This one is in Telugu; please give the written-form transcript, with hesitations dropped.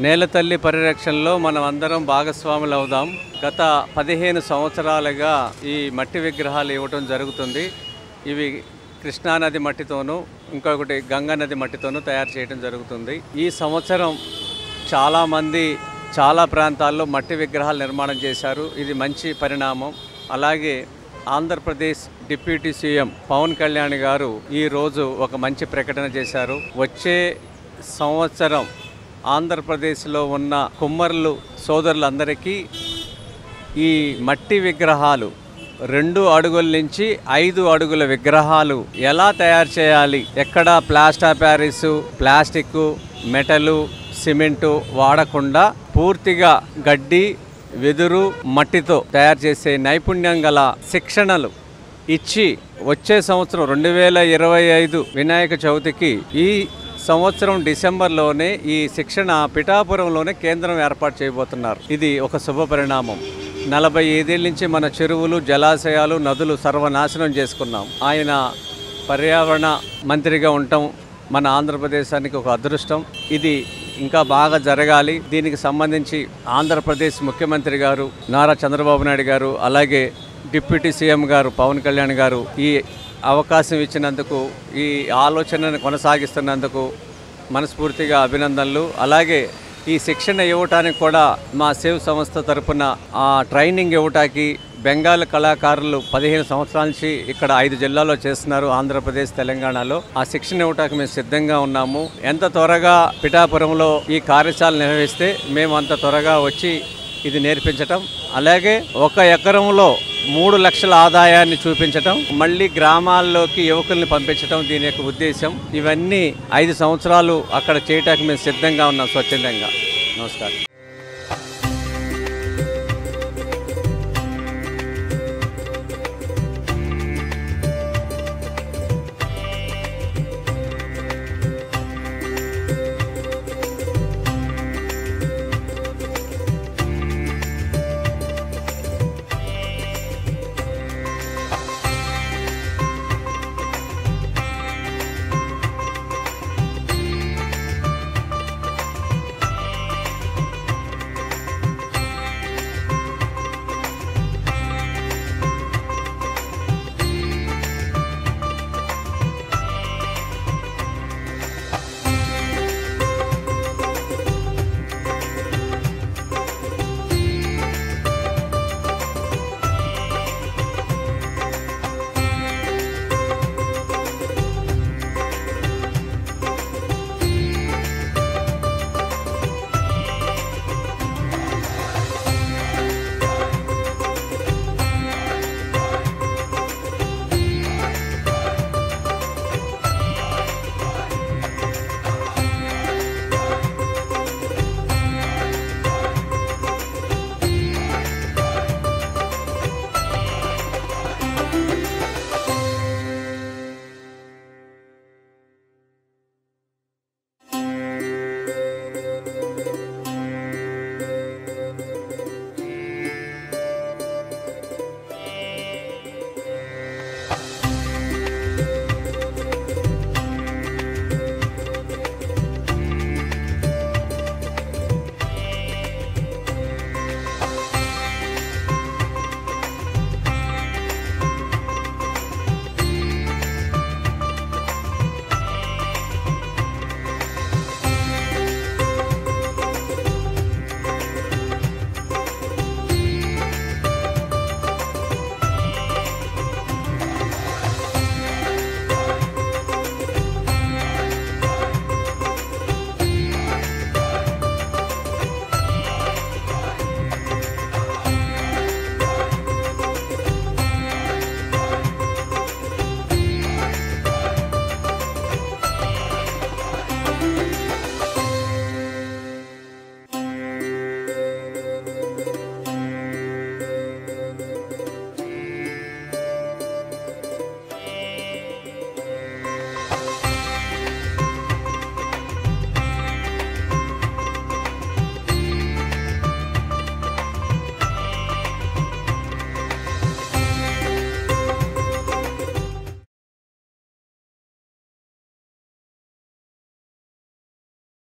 నేలతల్లి పరిరక్షణలో మనం అందరం భాగస్వాములు అవుదాం. గత 15 సంవత్సరాలుగా ఈ మట్టి విగ్రహాలు ఇవ్వటం జరుగుతుంది. ఇవి కృష్ణానది మట్టితోనూ ఇంకొకటి గంగా నది మట్టితోనూ తయారు చేయడం జరుగుతుంది. ఈ సంవత్సరం చాలామంది చాలా ప్రాంతాల్లో మట్టి విగ్రహాలు నిర్మాణం చేశారు. ఇది మంచి పరిణామం. అలాగే ఆంధ్రప్రదేశ్ డిప్యూటీ సీఎం పవన్ కళ్యాణ్ గారు ఈరోజు ఒక మంచి ప్రకటన చేశారు. వచ్చే సంవత్సరం ఆంధ్రప్రదేశ్లో ఉన్న కుమ్మరులు సోదరులందరికీ ఈ మట్టి విగ్రహాలు 2 అడుగుల నుంచి 5 అడుగుల విగ్రహాలు ఎలా తయారు చేయాలి, ఎక్కడ plaster of Paris, plastic, metal, cement వాడకుండా పూర్తిగా గడ్డి, వెదురు, మట్టితో తయారు చేసే నైపుణ్యం గల శిక్షణలు ఇచ్చి వచ్చే సంవత్సరం 2025 వినాయక చవితికి ఈ సంవత్సరం డిసెంబర్లోనే ఈ శిక్షణ పిఠాపురంలోనే కేంద్రం ఏర్పాటు చేయబోతున్నారు. ఇది ఒక శుభ పరిణామం. 45 ఏళ్ళ నుంచి మన చెరువులు, జలాశయాలు, నదులు సర్వనాశనం చేసుకున్నాం. ఆయన పర్యావరణ మంత్రిగా ఉండటం మన ఆంధ్రప్రదేశానికి ఒక అదృష్టం. ఇది ఇంకా బాగా జరగాలి. దీనికి సంబంధించి ఆంధ్రప్రదేశ్ ముఖ్యమంత్రి గారు నారా చంద్రబాబు నాయుడు గారు, అలాగే డిప్యూటీ సీఎం గారు పవన్ కళ్యాణ్ గారు ఈ అవకాశం ఇచ్చినందుకు, ఈ ఆలోచనను కొనసాగిస్తున్నందుకు మనస్ఫూర్తిగా అభినందనలు. అలాగే ఈ శిక్షణ ఇవ్వటానికి కూడా మా సేవ్ సంస్థ తరపున ట్రైనింగ్ ఇవ్వటానికి బెంగాల్ కళాకారులు 15 సంవత్సరాల నుంచి ఇక్కడ 5 జిల్లాల్లో చేస్తున్నారు, ఆంధ్రప్రదేశ్, తెలంగాణలో. ఆ శిక్షణ ఇవ్వటానికి మేము సిద్ధంగా ఉన్నాము. ఎంత త్వరగా పిఠాపురంలో ఈ కార్యశాల నిర్వహిస్తే మేము అంత త్వరగా వచ్చి ఇది నేర్పించటం, అలాగే 1 ఎకరంలో 3 లక్షల ఆదాయాన్ని చూపించటం, మళ్ళీ గ్రామాల్లోకి యువకుల్ని పంపించటం దీని యొక్క ఉద్దేశం. ఇవన్నీ 5 సంవత్సరాలు అక్కడ చేయటానికి మేము సిద్ధంగా ఉన్నాం స్వచ్ఛందంగా. నమస్కారం.